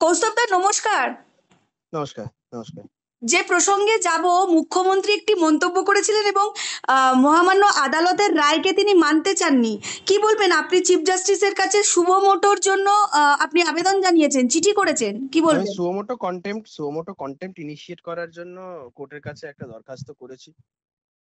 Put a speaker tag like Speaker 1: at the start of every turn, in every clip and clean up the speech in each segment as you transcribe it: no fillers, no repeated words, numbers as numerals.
Speaker 1: কৌস্তবদা নমস্কার।
Speaker 2: নমস্কার। নমস্কার।
Speaker 1: যে প্রসঙ্গে যাব, মুখ্যমন্ত্রী একটি মন্তব্য করেছিলেন এবং মহামান্য আদালতের রায়কে তিনি মানতে চাননি। কি বলবেন? আপনি চিফ জাস্টিসের কাছে শুভো মোটোর জন্য আপনি আবেদন জানিয়েছেন, চিঠি করেছেন, কি
Speaker 2: আমি
Speaker 1: বলবেন?
Speaker 2: সুমোটো কন্টেম্প্ট ইনিশিয়েট করার জন্য কোর্টের কাছে একটা দরখাস্ত করেছি।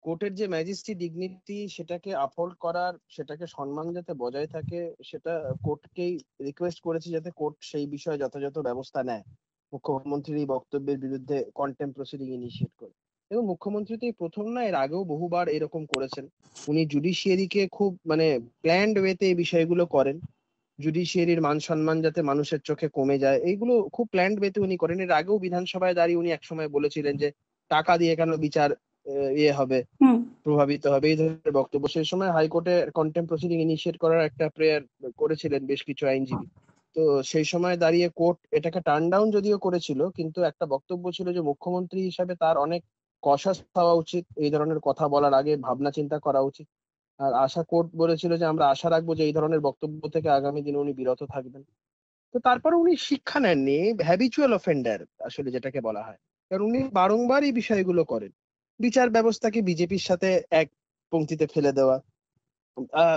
Speaker 2: কোর্টের যে ম্যাজিস্ট্রি ডিগনিটি সেটাকে আপহোল্ড করার, সেটাকে সম্মান যাতে বজায় থাকে, সেটা কোর্টকেই রিকোয়েস্ট করেছি যাতে কোর্ট সেই বিষয়ে যথাযথ ব্যবস্থা নেয়, মুখ্যমন্ত্রীর এই বক্তব্যের বিরুদ্ধে কন্টেম্প্ট প্রসিডিং ইনিশিয়েট করে। এবং মুখ্যমন্ত্রী তো এই প্রথম না, এর আগেও বহুবার এরকম করেছেন। উনি জুডিশিয়ারিকে খুব প্ল্যান্ড ওয়েতে এই বিষয়গুলো করেন। জুডিশিয়ারির মান সম্মান যাতে মানুষের চোখে কমে যায়, এইগুলো খুব প্ল্যান্ড ওয়েতে উনি করেন। এর আগেও বিধানসভায় দাঁড়িয়ে উনি একসময় বলেছিলেন যে টাকা দিয়ে কেন বিচার হবে,
Speaker 1: হুম।
Speaker 2: প্রভাবিত হবে, এই ধরনের বক্তব্য। সেই সময় হাইকোর্টে কন্টেম্প্ট প্রসিডিং ইনিশিয়েট করার একটা প্রেয়ার করেছিলেন বেশ কিছু আইনজীবী। তো সেই সময় দাঁড়িয়ে কোর্ট এটাকে টার্ন ডাউন যদিও করেছিল, কিন্তু একটা বক্তব্য ছিল যে মুখ্যমন্ত্রী হিসাবে তার অনেক কশাস হওয়া উচিত, এই ধরনের কথা বলার আগে ভাবনা চিন্তা করা উচিত। আর কোর্ট বলেছিল যে আমরা আশা রাখবো যে এই ধরনের বক্তব্য থেকে আগামী দিনে উনি বিরত থাকবেন। তো তারপরে উনি শিক্ষা নেননি, হ্যাবিচুয়াল অফেন্ডার আসলে যেটাকে বলা হয়। কারণ উনি বারংবার এই বিষয়গুলো করেন। বিচার ব্যবস্থাকে বিজেপির সাথে এক পংক্তিতে ফেলে দেওয়া,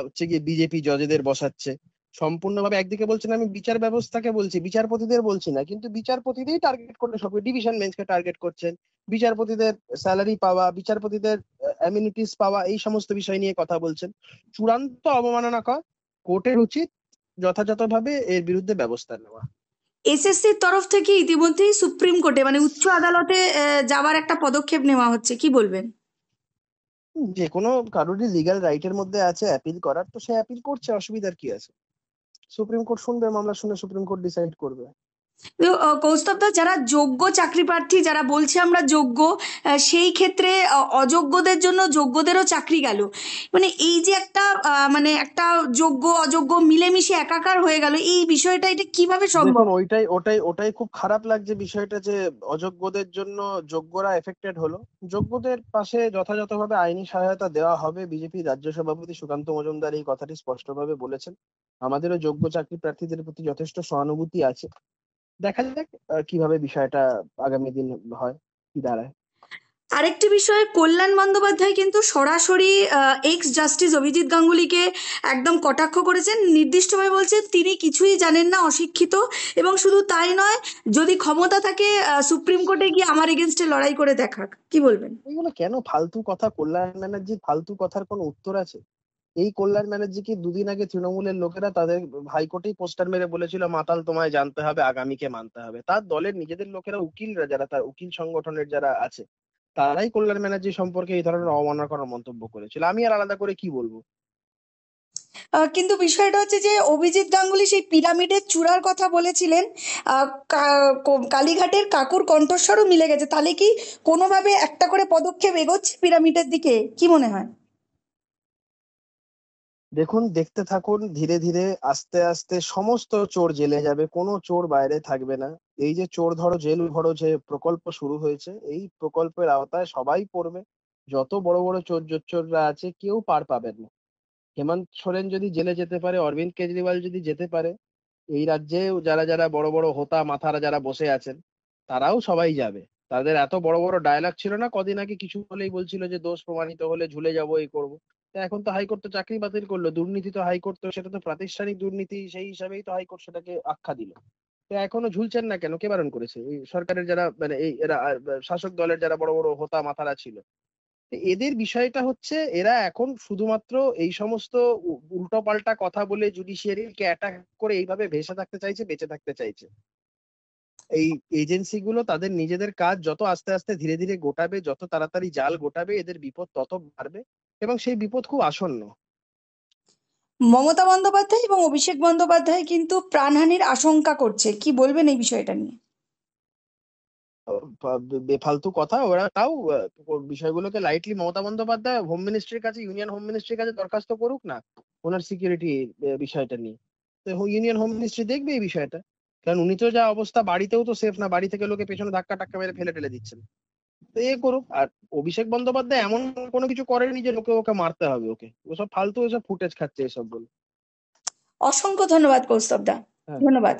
Speaker 2: হচ্ছে গিয়ে বিজেপি জজেদের বসাচ্ছে সম্পূর্ণভাবে। একদিকে বলছেন আমি বিচার ব্যবস্থাকে বলছি, বিচারপতিদের বলছি না, কিন্তু বিচারপতিদেরই টার্গেট করে সব, ডিভিশন বেঞ্চকে টার্গেট করছেন। বিচারপতিদের স্যালারি পাওয়া, বিচারপতিদের অ্যামিনিটিস পাওয়া, এই সমস্ত বিষয় নিয়ে কথা বলছেন। চূড়ান্ত অবমাননা কর। কোর্টের উচিত যথাযথভাবে এর বিরুদ্ধে ব্যবস্থা নেওয়া।
Speaker 1: এসএসসির তরফ থেকে ইতিমধ্যেই সুপ্রিম কোর্টে মানে উচ্চ আদালতে যাওয়ার একটা পদক্ষেপ নেওয়া হচ্ছে, কি বলবেন?
Speaker 2: যে কোনো কারোরই লিগ্যাল রাইটের মধ্যে আছে অ্যাপিল করার, তো সে অ্যাপিল করছে, অসুবিধার কি আছে? সুপ্রিম কোর্ট শুনবে, মামলা শুনে সুপ্রিম কোর্ট ডিসাইড করবে।
Speaker 1: তো কৌস্তবদা, যারা যোগ্য চাকরি প্রার্থী, যারা বলছে আমরা যোগ্য, সেই ক্ষেত্রে অযোগ্যদের জন্য যোগ্যদেরও চাকরি গেল। মানে এই যে একটা মানে একটা যোগ্য অযোগ্য মিলেমিশে একাকার হয়ে গেল, এই বিষয়টা এটা কিভাবে সম্ভব?
Speaker 2: দেখুন, ওইটাই ওটাই ওটাই খুব খারাপ লাগছে বিষয়টা, যে অযোগ্যদের জন্য যোগ্যরা এফেক্টেড হলো। যোগ্যদের পাশে যথাযথভাবে আইনি সহায়তা দেওয়া হবে। বিজেপি রাজ্য সভাপতি সুকান্ত মজুমদার এই কথাটি স্পষ্টভাবে বলেছেন। আমাদেরও যোগ্য চাকরি প্রার্থীদের প্রতি যথেষ্ট সহানুভূতি আছে। দেখা যাক কিভাবে বিষয়টা আগামী দিন হয়, কি দাঁড়ায়।
Speaker 1: আরেকটি বিষয়ে কল্যাণ বন্দ্যোপাধ্যায় কিন্তু সরাসরি এক্স জাস্টিস অভিজিৎ গাঙ্গুলিকে একদম কটাক্ষ করেছেন, নির্দিষ্টভাবে বলছেন তিনি কিছুই জানেন না, অশিক্ষিত। এবং শুধু তাই নয়, যদি ক্ষমতা থাকে সুপ্রিম কোর্টে গিয়ে আমার এগেনস্টে লড়াই করে দেখাক, কি বলবেন?
Speaker 2: এগুলো কেন ফালতু কথা? কল্যাণ ব্যানার্জির ফালতু কথার কোনো উত্তর আছে? এই কল্যাণ ব্যানার্জিকে দুদিন আগে তৃণমূলের লোকেরা তাদের হাইকোর্টেই পোস্টার মেরে বলেছিল মাতাল তোমায় জানতে হবে, আগামীকে মানতে হবে। তার দলের নিজেদের লোকেরা, উকিলরা যারা, তার উকিল সংগঠনের যারা আছে, তারাই কল্যাণ ব্যানার্জি সম্পর্কে এই ধরনের অবমাননা করার মন্তব্য করেছিল। আমি আর আলাদা করে কি বলবো?
Speaker 1: কিন্তু বিষয়টা হচ্ছে যে অভিজিৎ গাঙ্গুলি সেই পিরামিডের চূড়ার কথা বলেছিলেন। কালীঘাটের কাকুর কণ্ঠস্বরও মিলে গেছে। তাহলে কি কোনোভাবে একটা করে পদক্ষেপ এগোচ্ছে পিরামিডের দিকে, কি মনে হয়?
Speaker 2: দেখুন, দেখতে থাকুন, ধীরে ধীরে আস্তে আস্তে সমস্ত চোর জেলে যাবে, কোনো চোর বাইরে থাকবে না। এই যে চোর ধরো জেল ভরো যে প্রকল্প শুরু হয়েছে, এই প্রকল্পের আওতায় সবাই পড়বে। যত বড় বড় চোর জোচ্চোররা আছে কেউ পার পাবেন না। হেমন্ত সোরেন যদি জেলে যেতে পারে, অরবিন্দ কেজরিওয়াল যদি যেতে পারে, এই রাজ্যে যারা যারা বড় বড় হোতা মাথারা যারা বসে আছেন, তারাও সবাই যাবে। তাদের এত বড় বড় ডায়লগ ছিল না, কদিন আগে কিছু হলেই বলছিল যে দোষ প্রমাণিত হলে ঝুলে যাবো, এই করবো। তা এখন তো হাইকোর্ট তো চাকরি বাতিল করলো। দুর্নীতি তো হাইকোর্ট, তো সেটা তো প্রাতিষ্ঠানিক দুর্নীতি, সেই হিসাবেই তো হাইকোর্ট সেটাকে আখ্যা দিল। তো এখনো ঝুলছেন না কেন? কে বারণ করেছে? এই সরকারের যারা এই এরা শাসক দলের যারা বড় বড় হোতা মাথারা ছিল, এদের বিষয়টা হচ্ছে এরা এখন শুধুমাত্র এই সমস্ত উল্টোপাল্টা কথা বলে জুডিশিয়ারিকে অ্যাটাক করে এইভাবে ভেসে থাকতে চাইছে, বেঁচে থাকতে চাইছে। এই এজেন্সি গুলো তাদের নিজেদের কাজ যত আস্তে আস্তে ধীরে ধীরে গোটাবে, যত তাড়াতাড়ি জাল গোটাবে, এদের বিপদ তত বাড়বে। এবং সেই বিপদ খুব আসন্ন।
Speaker 1: মমতা বন্দ্যোপাধ্যায় এবং অভিষেক বন্দ্যোপাধ্যায় কিন্তু প্রাণহানির আশঙ্কা করছে, কি বলবেন এই বিষয়টা নিয়ে?
Speaker 2: বেফালতু কথা ওরা, তাও বিষয়গুলোকে লাইটলি। মমতা বন্দ্যোপাধ্যায় হোম মিনিস্ট্রির কাছে, ইউনিয়ন হোম মিনিস্ট্রির কাছে দরখাস্ত করুক না ওনার সিকিউরিটি বিষয়টা নিয়ে। তো ইউনিয়ন হোম মিনিস্ট্রি দেখবে এই বিষয়টা। কারণ উনি তো যা অবস্থা, বাড়িতেও তো সেফ না, বাড়ি থেকে লোকে পেছনে ধাক্কা টাক্কা মেরে ফেলে ফেলে দিচ্ছেন। তো এ করুক। আর অভিষেক বন্দ্যোপাধ্যায় এমন কোনো কিছু করেনি যে লোকে ওকে মারতে হবে। ওকে ওসব ফালতু, ওসব ফুটেজ খাচ্ছে এসব বলে।
Speaker 1: অসংখ্য ধন্যবাদ কৌস্তবদা।
Speaker 2: হ্যাঁ।
Speaker 1: ধন্যবাদ।